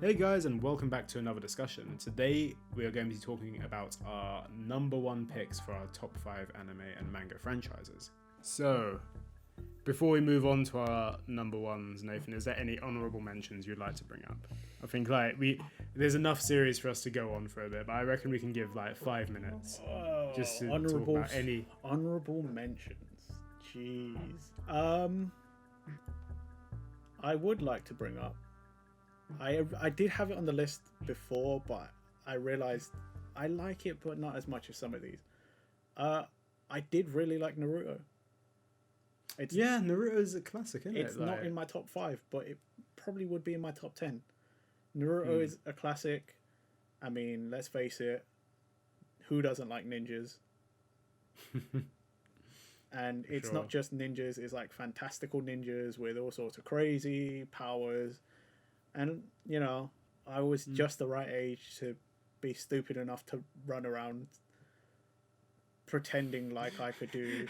Hey guys, and welcome back to another discussion. Today we are going to be talking about our number one picks for our top 5 anime and manga franchises. So, before we move on to our number ones, Nathan, is there any honourable mentions you'd like to bring up? I think there's enough series for us to go on for a bit, but I reckon we can give 5 minutes just to talk about any honourable mentions. Jeez. I would like to bring up. I did have it on the list before, but I realized I like it, but not as much as some of these. I did really like Naruto. Naruto is a classic, isn't it? It's not in my top 5, but it probably would be in my top 10. Naruto is a classic. I mean, let's face it, who doesn't like ninjas? And it's not just ninjas, it's like fantastical ninjas with all sorts of crazy powers. And, I was just the right age to be stupid enough to run around pretending like I could do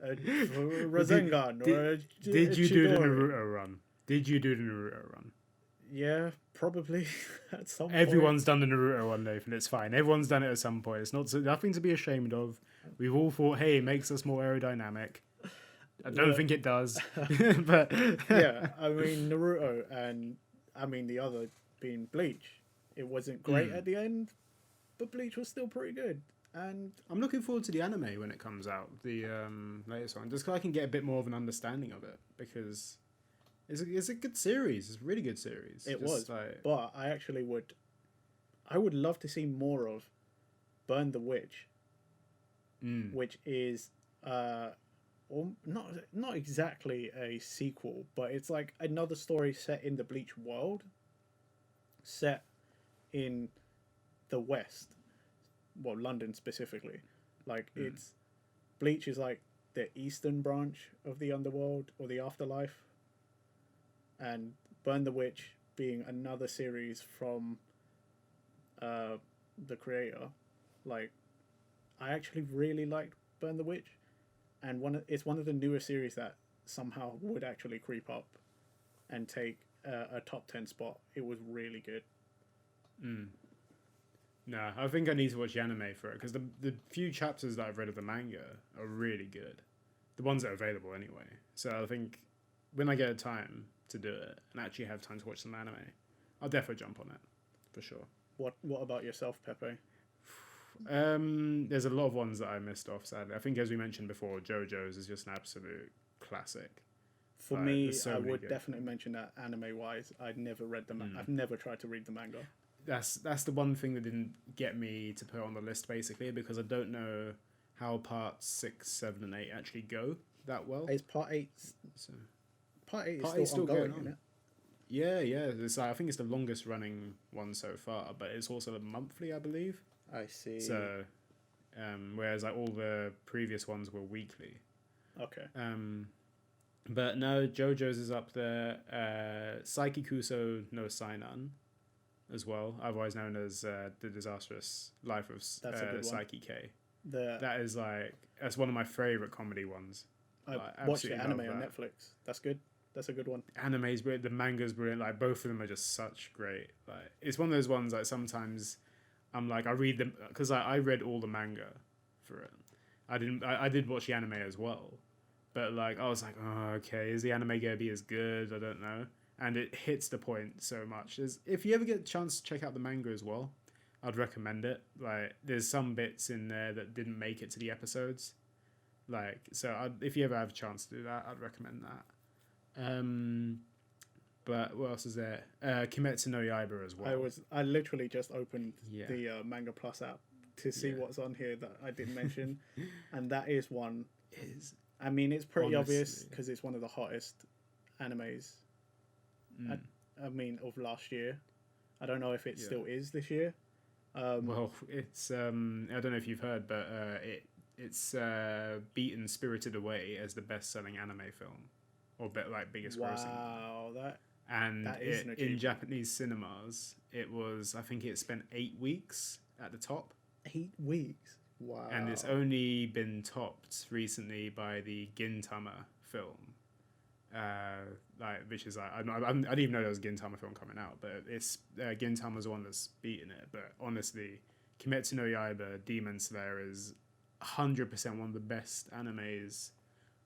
a Rasengan Did you do the Naruto run? Did you do the Naruto run? Yeah, probably at some point. Everyone's done the Naruto one, Nathan. It's fine. Everyone's done it at some point. It's nothing to be ashamed of. We've all thought, hey, it makes us more aerodynamic. I don't think it does. But yeah, I mean, Naruto and the other being Bleach. It wasn't great at the end, but Bleach was still pretty good. And I'm looking forward to the anime when it comes out, the latest one, just so I can get a bit more of an understanding of it, because it's a good series. It's a really good series. It was, but I would love to see more of Burn the Witch, which is not exactly a sequel, but it's like another story set in the Bleach world, set in the West, well, London specifically. It's Bleach is like the eastern branch of the underworld or the afterlife, and Burn the Witch being another series from the creator. I actually really liked Burn the Witch, and it's one of the newer series that somehow would actually creep up and take a top 10 spot. It was really good. No, I think I need to watch the anime for it, because the few chapters that I've read of the manga are really good. The ones that are available anyway. So I think when I get time to do it and actually have time to watch some anime, I'll definitely jump on it for sure. What about yourself, Pepe? There's a lot of ones that I missed off, sadly. I think, as we mentioned before, JoJo's is just an absolute classic. For me, I would definitely mention that anime-wise, I'd never read the I've never tried to read the manga. That's the one thing that didn't get me to put it on the list, basically, because I don't know how parts 6, 7, and 8 actually go that well. Is part 8... So, part 8 is still ongoing, isn't it? Yeah. It's I think it's the longest running one so far, but it's also monthly, I believe. I see. So, whereas all the previous ones were weekly. Okay. But no, JoJo's is up there. Saikikuso no Sainan as well, otherwise known as The Disastrous Life of Saiki K. That is that's one of my favourite comedy ones. I watched the anime on Netflix. That's good. That's a good one. Anime's brilliant. The manga's brilliant. Both of them are just such great. It's one of those ones sometimes I'm I read them, because I read all the manga for it. I did watch the anime as well, but I was oh, okay, is the anime gonna be as good? I don't know. And it hits the point so much. If you ever get a chance to check out the manga as well, I'd recommend it. There's some bits in there that didn't make it to the episodes. If you ever have a chance to do that, I'd recommend that. But what else is there? Kimetsu no Yaiba as well. I literally just opened the Manga Plus app to see what's on here that I didn't mention, and that is one. It's pretty obvious because it's one of the hottest animes. Of last year. I don't know if it still is this year. It's I don't know if you've heard, but it's beaten Spirited Away as the best-selling anime film, or biggest grossing. Wow, that is in Japanese cinemas, I think it spent 8 weeks at the top. 8 weeks? Wow. And it's only been topped recently by the Gintama film, like which is like I didn't even know there was a Gintama film coming out, but it's Gintama's the one that's beating it. But honestly, Kimetsu no Yaiba Demon Slayer is 100% one of the best animes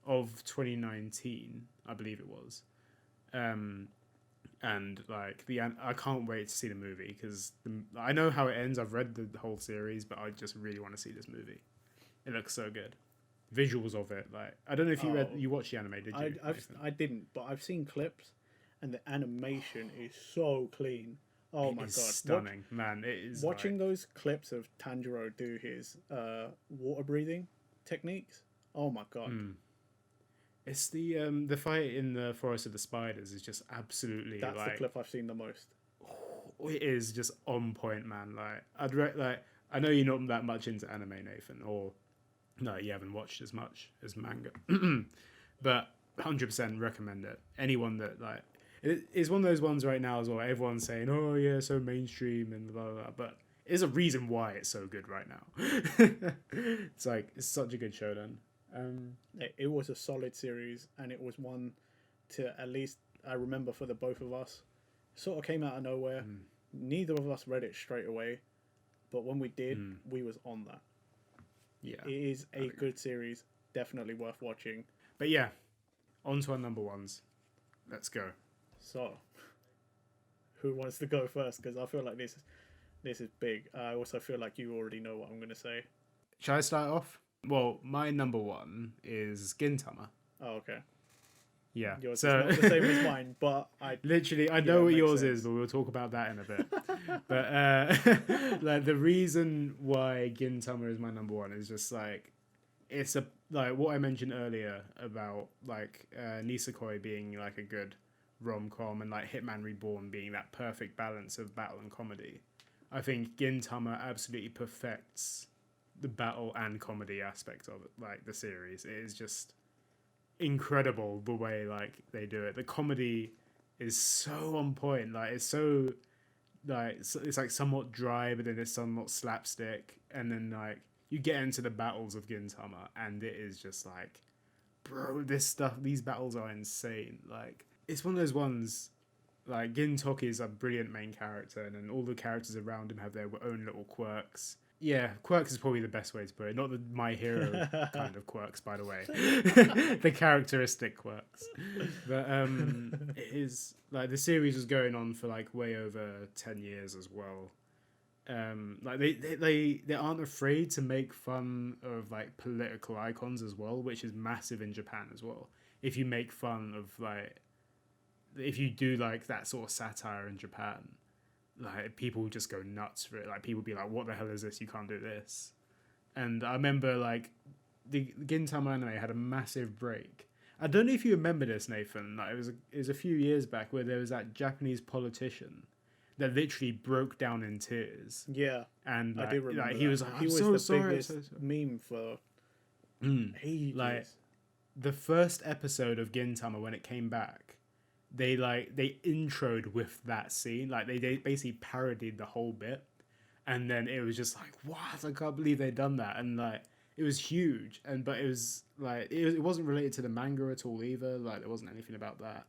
of 2019, I believe it was. And like I can't wait to see the movie because I know how it ends. I've read the whole series, but I just really want to see this movie. It looks so good. Visuals of it, like I don't know if you watched the anime, did you? I didn't, but I've seen clips, and the animation is so clean. Oh my god, stunning, man! It is watching those clips of Tanjiro do his water breathing techniques. Oh my god. It's the fight in the Forest of the Spiders is just absolutely that's the clip I've seen the most. It is just on point, man. Like I know you're not that much into anime, Nathan, or no, you haven't watched as much as manga, but 100% recommend it. Anyone that like it is one of those ones right now as well. Everyone's saying, "Oh yeah, so mainstream and blah blah," blah, but there's a reason why it's so good right now. It's like it's such a good show then. It was a solid series, and it was one to at least I remember for the both of us. It sort of came out of nowhere. Neither of us read it straight away, but when we did, we was on that. Yeah, it is a good series, definitely worth watching. But yeah, on to our number ones. Let's go. So, who wants to go first? Because I feel like this is big. I also feel like you already know what I'm going to say. Shall I start off? Well, my number one is Gintama. Oh, okay. Yeah. Yours is not the same as mine, but I know what yours is, but we'll talk about that in a bit. But like the reason why Gintama is my number one is just like it's like what I mentioned earlier about like Nisekoi being like a good rom-com and like Hitman Reborn being that perfect balance of battle and comedy. I think Gintama absolutely perfects the battle and comedy aspect of it, like the series. It is just incredible the way like they do it. The comedy is so on point. Like it's so like it's like somewhat dry, but then it's somewhat slapstick, and then like you get into the battles of Gintama, and it is just like, bro, these battles are insane. Like it's one of those ones. Like Gintoki is a brilliant main character, and then all the characters around him have their own little quirks. Yeah, quirks is probably the best way to put it. Not the My Hero kind of quirks, by the way. The characteristic quirks. But it is like the series was going on for like way over 10 years as well. Like they aren't afraid to make fun of like political icons as well, which is massive in Japan as well. If you make fun of like if you do like that sort of satire in Japan, like people just go nuts for it. Like people be like, what the hell is this? You can't do this. And I remember like the Gintama anime had a massive break. I don't know if you remember this, Nathan. Like it was a few years back where there was that Japanese politician that literally broke down in tears. Yeah, and like, I do remember. Like, he was like, he was so the sorry, biggest meme for ages. Like the first episode of Gintama when it came back, they introed with that scene. Like they basically parodied the whole bit, and then it was just like, what? I can't believe they'd done that. And like it was huge, but it was like it wasn't related to the manga at all either. Like there wasn't anything about that.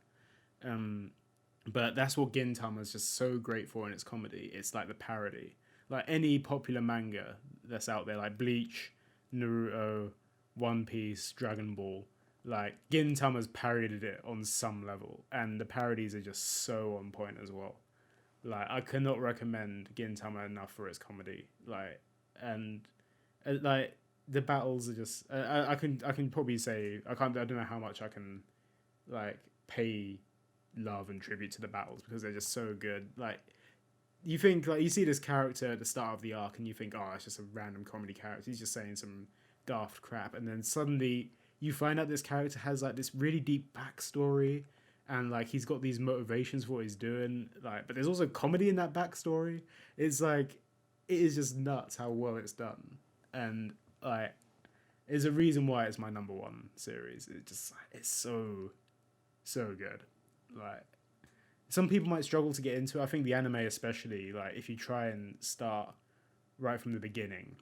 But that's what Gintama is just so great for in its comedy. It's like the parody. Like any popular manga that's out there, like Bleach, Naruto, One Piece, Dragon Ball, like Gintama's parodied it on some level, and the parodies are just so on point as well. Like I cannot recommend Gintama enough for its comedy. Like like the battles are just I can probably say I don't know how much I can like pay love and tribute to the battles because they're just so good. Like you think like you see this character at the start of the arc and you think, oh, it's just a random comedy character, he's just saying some daft crap, and then suddenly you find out this character has like this really deep backstory, and like he's got these motivations for what he's doing. Like, but there's also comedy in that backstory. It's like it is just nuts how well it's done, and like there's a reason why it's my number one series. It's so good. Like some people might struggle to get into it. I think the anime especially, like if you try and start right from the beginning,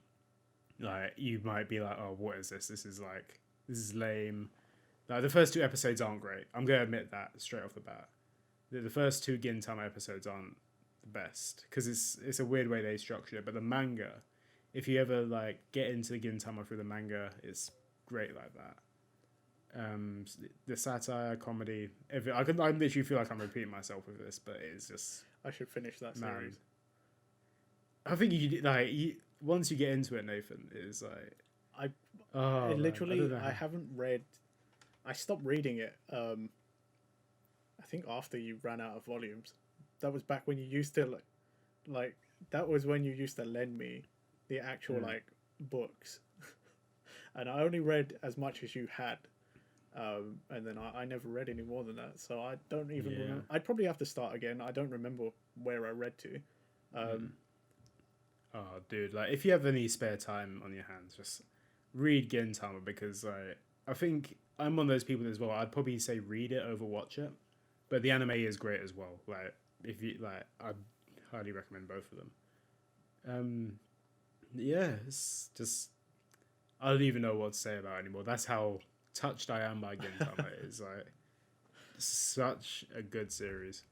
like you might be like, oh, what is this? This is lame. Like the first two episodes aren't great. I'm gonna admit that straight off the bat. The first two Gintama episodes aren't the best because it's a weird way they structure it. But the manga, if you ever like get into the Gintama through the manga, it's great like that. The satire, comedy. I literally feel like I'm repeating myself with this, but it's just. I should finish that series. I think once you get into it, Nathan, it's like I haven't read. I stopped reading it. I think after you ran out of volumes. That was back when you used to like. That was when you used to lend me the actual like books, and I only read as much as you had. And then I never read any more than that, so I don't even remember. I'd probably have to start again. I don't remember where I read to. Oh, dude! Like, if you have any spare time on your hands, just read Gintama because I think I'm one of those people as well. I'd probably say read it over watch it, but the anime is great as well. Like, if you like, I'd highly recommend both of them. Yeah, it's just I don't even know what to say about it anymore. That's how touched I am by Gintama. It's like such a good series,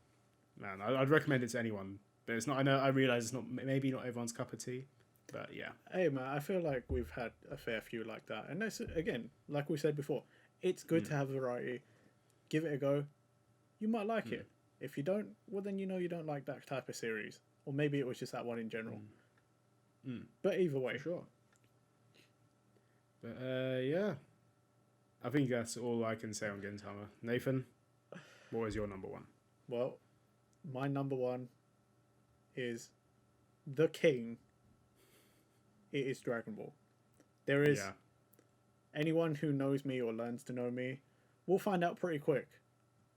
man. I'd recommend it to anyone, but it's not. I realize it's not maybe not everyone's cup of tea, but yeah. Hey man, I feel like we've had a fair few like that, and that's again, like we said before, it's good to have variety. Give it a go. You might like it. If you don't, well then you know you don't like that type of series, or maybe it was just that one in general. But either way, for sure. But yeah. I think that's all I can say on Gintama. Nathan, what is your number one? Well, my number one is the king. It is Dragon Ball. There is anyone who knows me or learns to know me will find out pretty quick.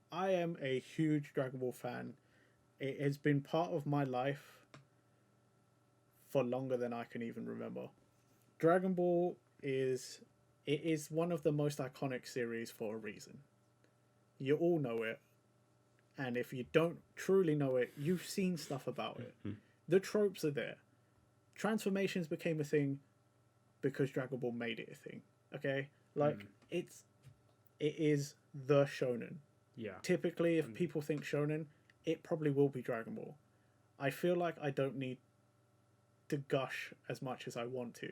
I am a huge Dragon Ball fan. It has been part of my life for longer than I can even remember. Dragon Ball is one of the most iconic series for a reason. You all know it. And if you don't truly know it, you've seen stuff about it. The tropes are there. Transformations became a thing because Dragon Ball made it a thing. Okay? Like, it is the shonen. Yeah. Typically, if people think shonen, it probably will be Dragon Ball. I feel like I don't need to gush as much as I want to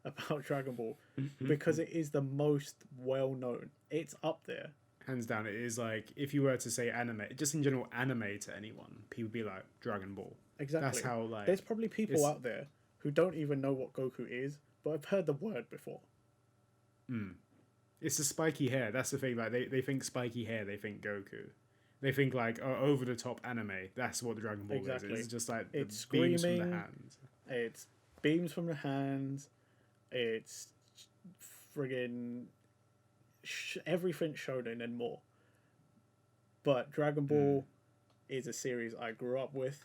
about Dragon Ball because it is the most well known. It's up there. Hands down, it is like if you were to say anime, just in general anime to anyone, people would be like Dragon Ball. Exactly. That's how like there's probably people out there who don't even know what Goku is, but have heard the word before. It's the spiky hair. That's the thing. Like they think spiky hair, they think Goku. They think like over the top anime. That's what the Dragon Ball is. It's just like it's the beams screaming from the hands. It's beams from the hands. It's friggin' everything shonen and more. But Dragon Ball is a series I grew up with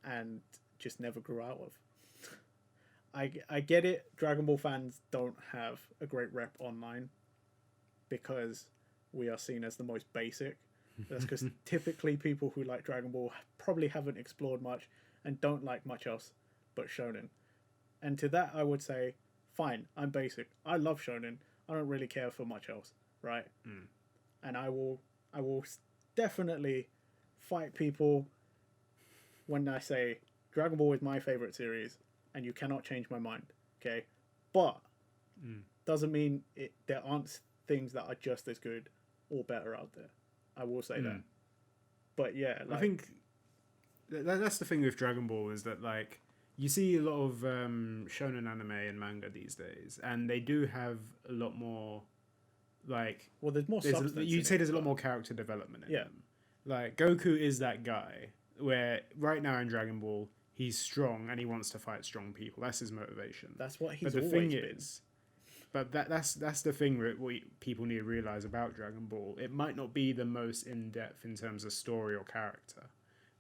and just never grew out of. I get it. Dragon Ball fans don't have a great rep online because we are seen as the most basic. That's because typically people who like Dragon Ball probably haven't explored much and don't like much else but shonen. And to that I would say, fine, I'm basic. I love shonen. I don't really care for much else, right? And I will definitely fight people when I say Dragon Ball is my favorite series and you cannot change my mind, okay? But doesn't mean there aren't things that are just as good or better out there. I will say that. But yeah, I think that's the thing with Dragon Ball is that like you see a lot of shonen anime and manga these days, and they do have a lot more like. Well, there's more substance. You'd say there's a lot more character development in them. Like Goku is that guy where right now in Dragon Ball he's strong and he wants to fight strong people. That's his motivation. That's what he's always been. But the thing is, that's the thing that people need to realize about Dragon Ball. It might not be the most in depth in terms of story or character,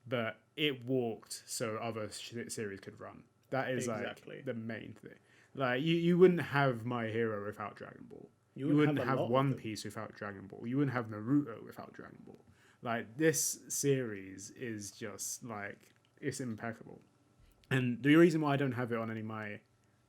but it walked so other series could run. That is like the main thing. Like you wouldn't have My Hero without Dragon Ball. You wouldn't have One Piece without Dragon Ball. You wouldn't have Naruto without Dragon Ball. Like this series is just like it's impeccable. And the reason why I don't have it on any of my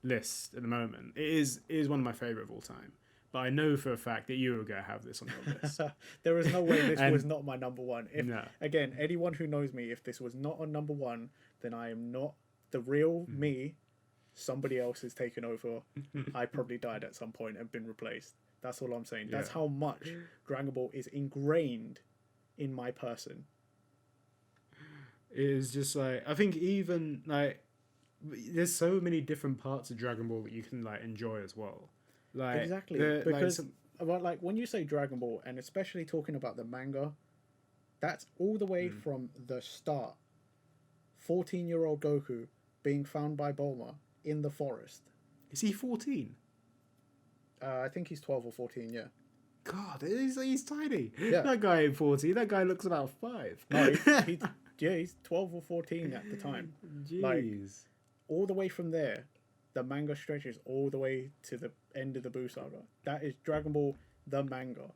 list at the moment, it is one of my favorite of all time. but I know for a fact that you were going to have this on your list. There is no way this And- was not my number one. If No. again, anyone who knows me, if this was not on number one, then I am not the real me. Somebody else has taken over. I probably died at some point and been replaced. That's all I'm saying. That's Yeah. how much Dragon Ball is ingrained in my person. It is just like, I think even like there's so many different parts of Dragon Ball that you can like enjoy as well. Like Exactly, like, because but like when you say Dragon Ball, and especially talking about the manga, that's all the way from the start. 14-year-old Goku being found by Bulma in the forest. is he 14? I think he's 12 or 14. Yeah. God, he's tiny. Yeah. That guy ain't 14. That guy looks about 5. No, he's 12 or 14 at the time. Jeez. Like, all the way from there, the manga stretches all the way to the end of the Buu saga. That is Dragon Ball, the manga.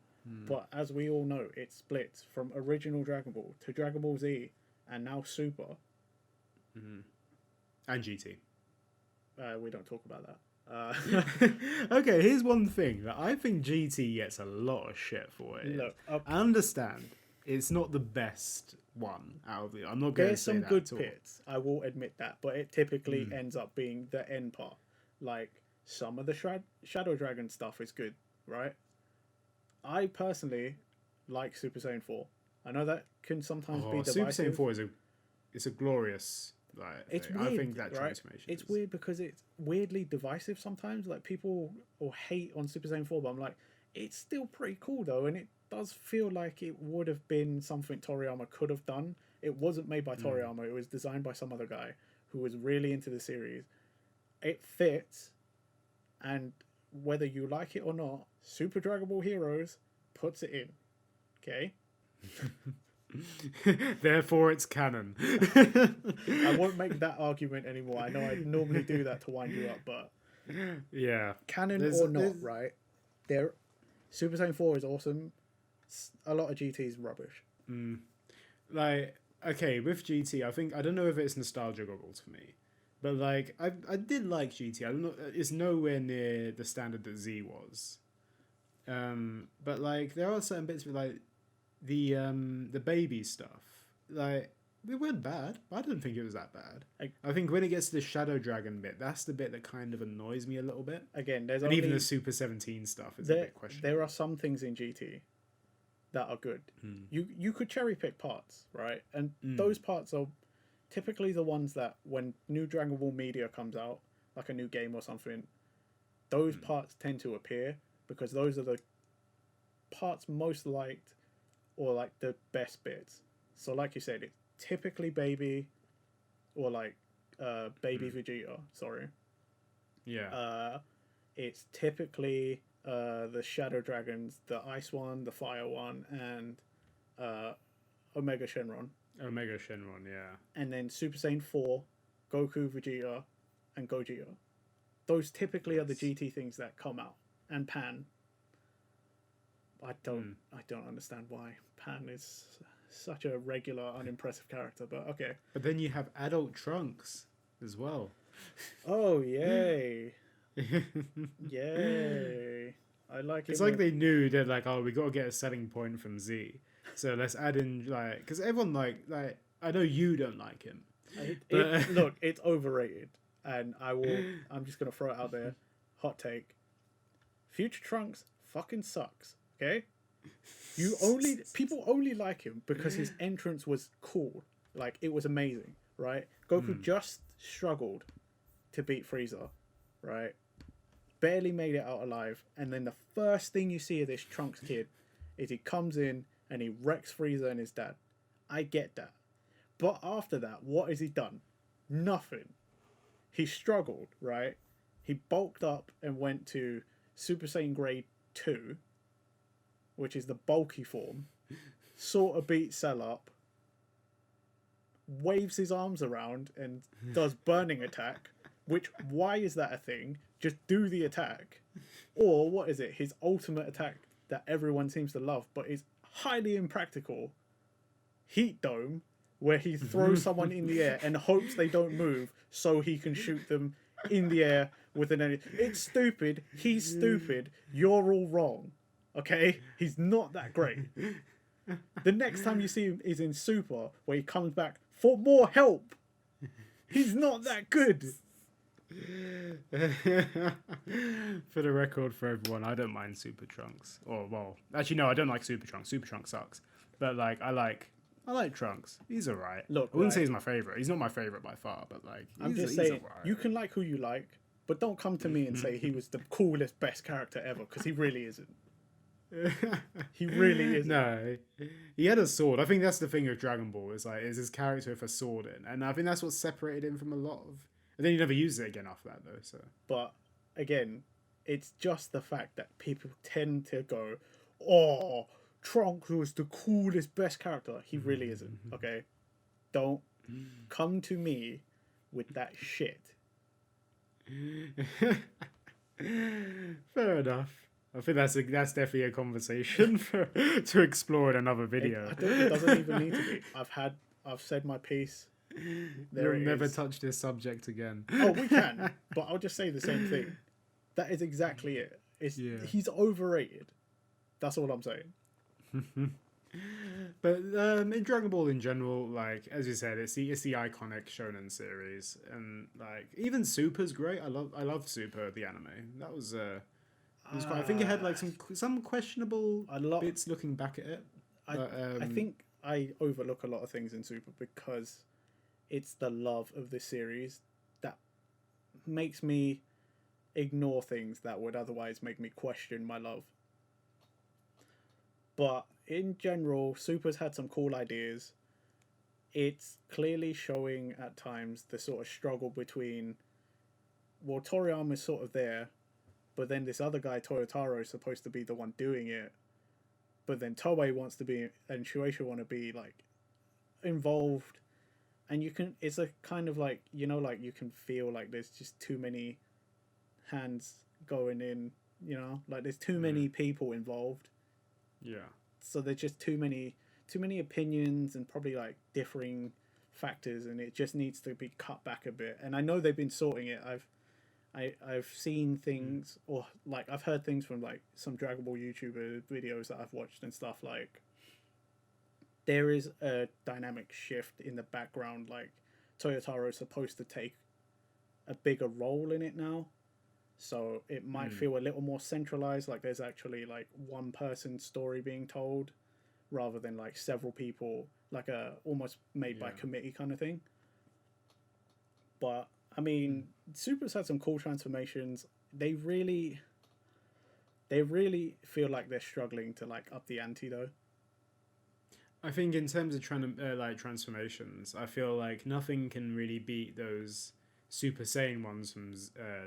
But as we all know, it splits from original Dragon Ball to Dragon Ball Z and now Super. And GT. We don't talk about that. Okay, here's one thing that I think GT gets a lot of shit for it. Look, I understand it's not the best one out of it. I'm not going to there's say some that good at all. bits, I will admit that, but it typically ends up being the end part. Like, some of the Shadow Dragon stuff is good, right? I personally like Super Saiyan 4. I know that can sometimes be divisive. Super Saiyan 4 is a glorious like It's thing. weird, I think that right? transformation It's is... weird because it's weirdly divisive sometimes. Like, people will hate on Super Saiyan 4, but I'm like, it's still pretty cool though, and it does feel like it would have been something Toriyama could have done. It wasn't made by Toriyama. It was designed by some other guy who was really into the series. It fits, and whether you like it or not, Super Dragon Ball Heroes puts it in. Okay? Therefore, it's canon. I won't make that argument anymore. I know I normally do that to wind you up, but Yeah. canon There's- or not, there's- right? There, Super Saiyan 4 is awesome. A lot of GT is rubbish. Like, okay, with GT, I don't know if it's nostalgia goggles for me, but like, I did like GT. I don't know, it's nowhere near the standard that Z was. But like, there are certain bits with like the baby stuff. Like, it weren't bad. I don't think it was that bad. I think when it gets to the Shadow Dragon bit, that's the bit that kind of annoys me a little bit. Again, there's And only even the Super 17 stuff is a bit questionable. there are some things in GT that are good. You could cherry pick parts, right? And those parts are typically the ones that when new Dragon Ball media comes out, like a new game or something, those parts tend to appear because those are the parts most liked or like the best bits. So like you said, it's typically baby or like baby Vegeta, sorry. Yeah. It's typically the Shadow Dragons, the Ice one, the Fire one, and Omega Shenron. Omega Shenron, yeah. And then Super Saiyan 4, Goku, Vegeta, and Gogeta. Those typically are the GT things that come out. And Pan. I don't understand why Pan is such a regular, unimpressive character, but okay. But then you have adult Trunks as well. Oh, yay. Yay. I like it. It's like they knew they're like, oh, we got to get a selling point from Z, so let's add in like, because everyone like I know you don't like him. Look, it's overrated, and I'm just gonna throw it out there. Hot take: Future Trunks fucking sucks. Okay, people only like him because his entrance was cool. Like, it was amazing, right? Goku just struggled to beat Frieza, right? Barely made it out alive, and then the first thing you see of this Trunks kid is he comes in and he wrecks Frieza and his dad. I get that. But after that, what has he done? Nothing. He struggled, right? He bulked up and went to Super Saiyan Grade 2, which is the bulky form, sort of beat Cell up, waves his arms around and does burning attack, which, why is that a thing? Just do the attack. Or, what is it? His ultimate attack that everyone seems to love, but is highly impractical. Heat Dome, where he throws someone in the air and hopes they don't move so he can shoot them in the air with an energy. It's stupid. He's stupid. You're all wrong. Okay? He's not that great. The next time you see him is in Super, where he comes back for more help. He's not that good. For the record, for everyone, I don't mind Super Trunks. Or well, actually no, I don't like Super Trunks. Super Trunks sucks. But like, I like Trunks. He's alright. Look, I wouldn't say he's my favorite. He's not my favorite by far. But like, I'm just saying, you can like who you like, but don't come to me and say he was the coolest, best character ever, because he really isn't. He really isn't. No, he had a sword. I think that's the thing with Dragon Ball is his character with a sword in, and I think that's what separated him from a lot of. And then he never used it again after that though. So, but again, it's just the fact that people tend to go, "Oh, Trunks was the coolest, best character." He really isn't. Okay, don't come to me with that shit. Fair enough. I think that's definitely a conversation to explore in another video. It doesn't even need to be. I've said my piece. We'll never touch this subject again. Oh, we can, but I'll just say the same thing. That is exactly it. He's overrated. That's all I'm saying. But in Dragon Ball in general, like as you said, it's the iconic shonen series, and like even Super's great. I love Super the anime. That was quite, I think it had like some questionable bits looking back at it. I think I overlook a lot of things in Super because it's the love of the series that makes me ignore things that would otherwise make me question my love. But in general, Super's had some cool ideas. It's clearly showing at times the sort of struggle between, well, Toriyama's sort of there, but then this other guy, Toyotaro, is supposed to be the one doing it. But then Toei wants to be, and Shueisha want to be, like, involved. And it's a kind of like, like you can feel like there's just too many hands going in, like there's too many people involved. Yeah. So there's just too many opinions and probably like differing factors, and it just needs to be cut back a bit. And I know they've been sorting it. I've seen things, or like I've heard things from like some Dragon Ball YouTuber videos that I've watched and stuff. Like there is a dynamic shift in the background. Like Toyotaro is supposed to take a bigger role in it now. So it might feel a little more centralized, like there's actually like one person's story being told rather than like several people, like a almost made by committee kind of thing. But I mean, Super's had some cool transformations. They really feel like they're struggling to like up the ante though. I think in terms of transformations, I feel like nothing can really beat those Super Saiyan ones from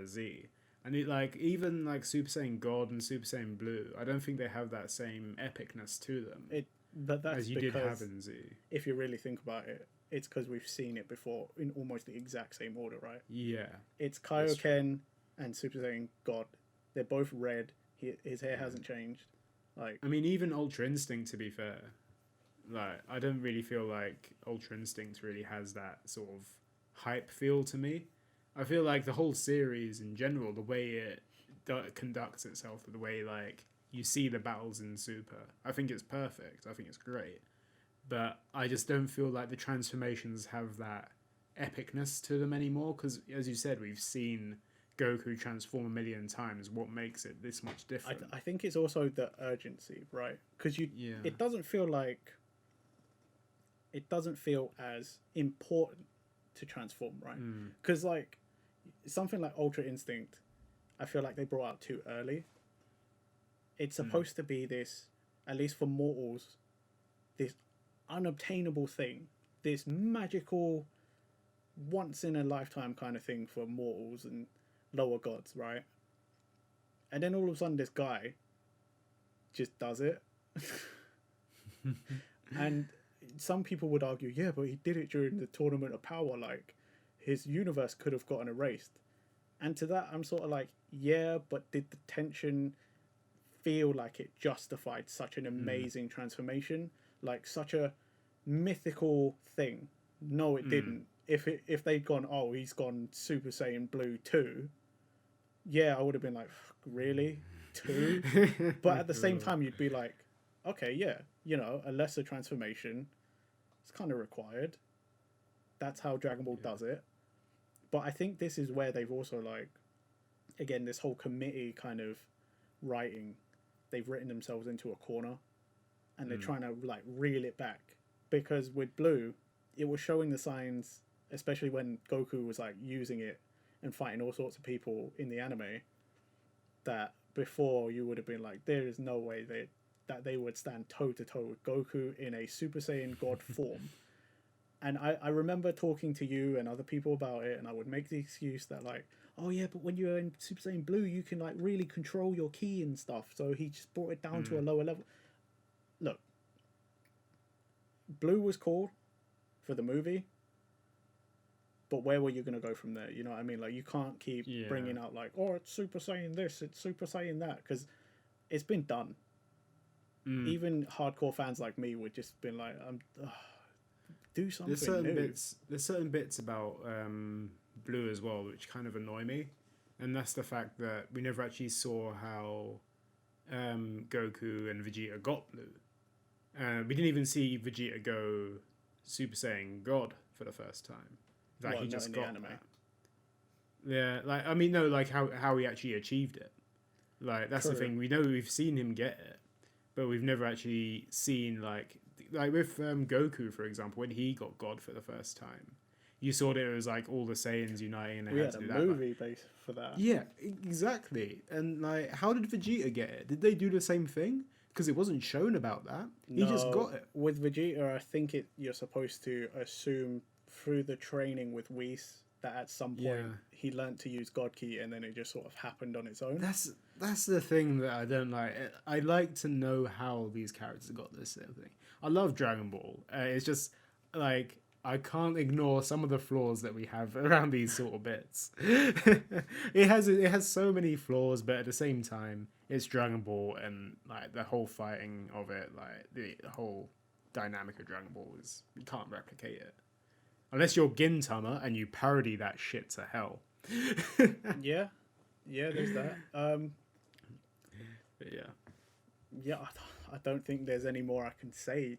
Z. And even Super Saiyan God and Super Saiyan Blue, I don't think they have that same epicness to them. But that's as you did have in Z. If you really think about it, it's because we've seen it before in almost the exact same order, right? Yeah. It's Kaioken and Super Saiyan God. They're both red. His hair hasn't changed. Like, I mean, even Ultra Instinct, to be fair, like I don't really feel like Ultra Instinct really has that sort of hype feel to me. I feel like the whole series in general, the way it conducts itself, the way like you see the battles in Super, I think it's perfect. I think it's great. But I just don't feel like the transformations have that epicness to them anymore. Because as you said, we've seen Goku transform a million times. What makes it this much different? I think it's also the urgency, right? Because it doesn't feel as important to transform, right? Because like something like Ultra Instinct, I feel like they brought out too early. It's supposed to be this, at least for mortals, this unobtainable thing, this magical, once in a lifetime kind of thing for mortals and lower gods, right? And then all of a sudden, this guy just does it, and some people would argue, yeah, but he did it during the Tournament of Power, like his universe could have gotten erased. And to that, I'm sort of like, yeah, but did the tension feel like it justified such an amazing transformation, like such a mythical thing? No, it didn't. if they'd gone, oh, he's gone Super Saiyan Blue 2, yeah, I would have been like, really? 2? But at the same time, you'd be like, okay, yeah, you know, a lesser transformation, it's kind of required. That's how Dragon Ball does it. But I think this is where they've also, like, again, this whole committee kind of writing, they've written themselves into a corner, and they're trying to, like, reel it back. Because with Blue, it was showing the signs, especially when Goku was, like, using it and fighting all sorts of people in the anime, that before you would have been like, there is no way that they would stand toe-to-toe with Goku in a Super Saiyan God form. And I remember talking to you and other people about it, and I would make the excuse that, like, oh yeah, but when you're in Super Saiyan Blue, you can, like, really control your ki and stuff. So he just brought it down to a lower level. Look, Blue was cool for the movie, but where were you going to go from there? You know what I mean? Like, you can't keep bringing out, like, oh, it's Super Saiyan this, it's Super Saiyan that, because it's been done. Even hardcore fans like me would just been like, do something There's certain bits about Blue as well which kind of annoy me, and that's the fact that we never actually saw how Goku and Vegeta got Blue. We didn't even see Vegeta go Super Saiyan God for the first time. Like, he just got anime. Yeah, like, I mean, no, like how he actually achieved it. Like, that's the thing. We know we've seen him get it, but we've never actually seen, like with Goku, for example, when he got God for the first time, you saw that it was like all the Saiyans uniting, and they had to do that. We had a movie base for that. Yeah, exactly. And like, how did Vegeta get it? Did they do the same thing? Because it wasn't shown about that. He just got it. With Vegeta, I think you're supposed to assume through the training with Whis that at some point he learnt to use God Ki, and then it just sort of happened on its own. That's the thing that I don't like. I like to know how these characters got this sort of thing. I love Dragon Ball. It's just like, I can't ignore some of the flaws that we have around these sort of bits. It has so many flaws, but at the same time, it's Dragon Ball, and like the whole fighting of it, like the whole dynamic of Dragon Ball you can't replicate it. Unless you're Gintama and you parody that shit to hell. Yeah, there's that. Yeah, I don't think there's any more I can say.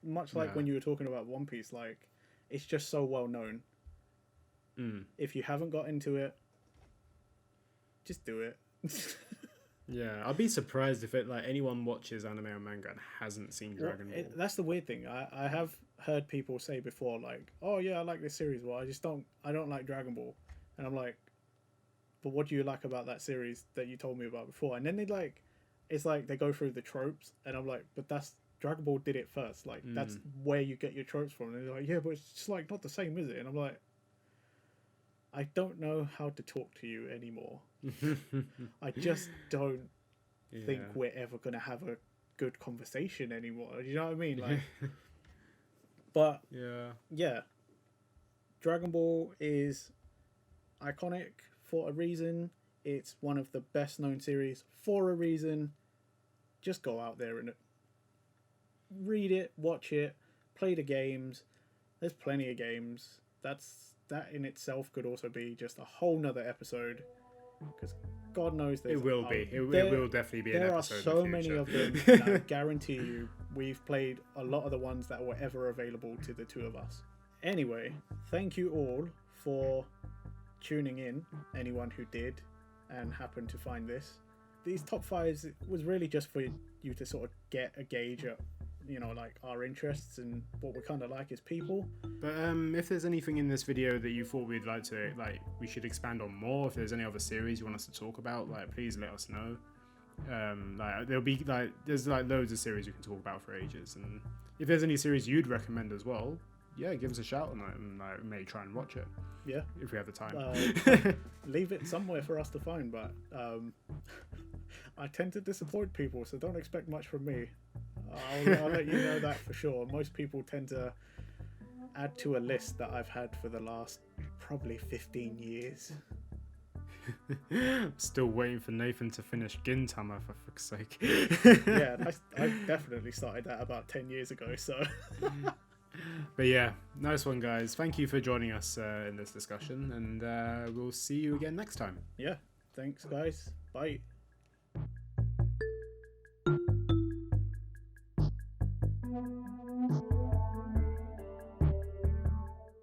Much like when you were talking about One Piece, like, it's just so well known. If you haven't got into it, just do it. Yeah, I'd be surprised if anyone watches anime or manga and hasn't seen Dragon Ball. That's the weird thing. I have heard people say before, like, oh yeah, I like this series, well, I don't like Dragon Ball. And I'm like, but what do you like about that series that you told me about before? And then it's like they go through the tropes, and I'm like, but that's Dragon Ball did it first. Like, that's where you get your tropes from. And they're like, yeah, but it's just like not the same, is it? And I'm like, I don't know how to talk to you anymore. I just don't think we're ever going to have a good conversation anymore. You know what I mean? Like, but yeah, Dragon Ball is iconic for a reason. It's one of the best known series for a reason. Just go out there and read it, watch it, play the games. There's plenty of games. That in itself could also be just a whole nother episode, because God knows it will be. It will definitely be an episode. There are so many of them, and I guarantee you we've played a lot of the ones that were ever available to the two of us. Anyway, thank you all for tuning in, anyone who did and happened to find this. These top fives was really just for you to sort of get a gauge at, you know, like, our interests and what we kind of like as people. But if there's anything in this video that you thought we'd like to, we should expand on more, if there's any other series you want us to talk about, please let us know. There'll be there's loads of series we can talk about for ages, and if there's any series you'd recommend as well, give us a shout on it, and we may try and watch it. Yeah, if we have the time. Leave it somewhere for us to find, but I tend to disappoint people, so don't expect much from me. I'll let you know that for sure. Most people tend to add to a list that I've had for the last probably 15 years. Still waiting for Nathan to finish Gintama, for fuck's sake. Yeah, I definitely started that about 10 years ago, so... But yeah, nice one, guys. Thank you for joining us in this discussion, and we'll see you again next time. Yeah, thanks, guys. Bye.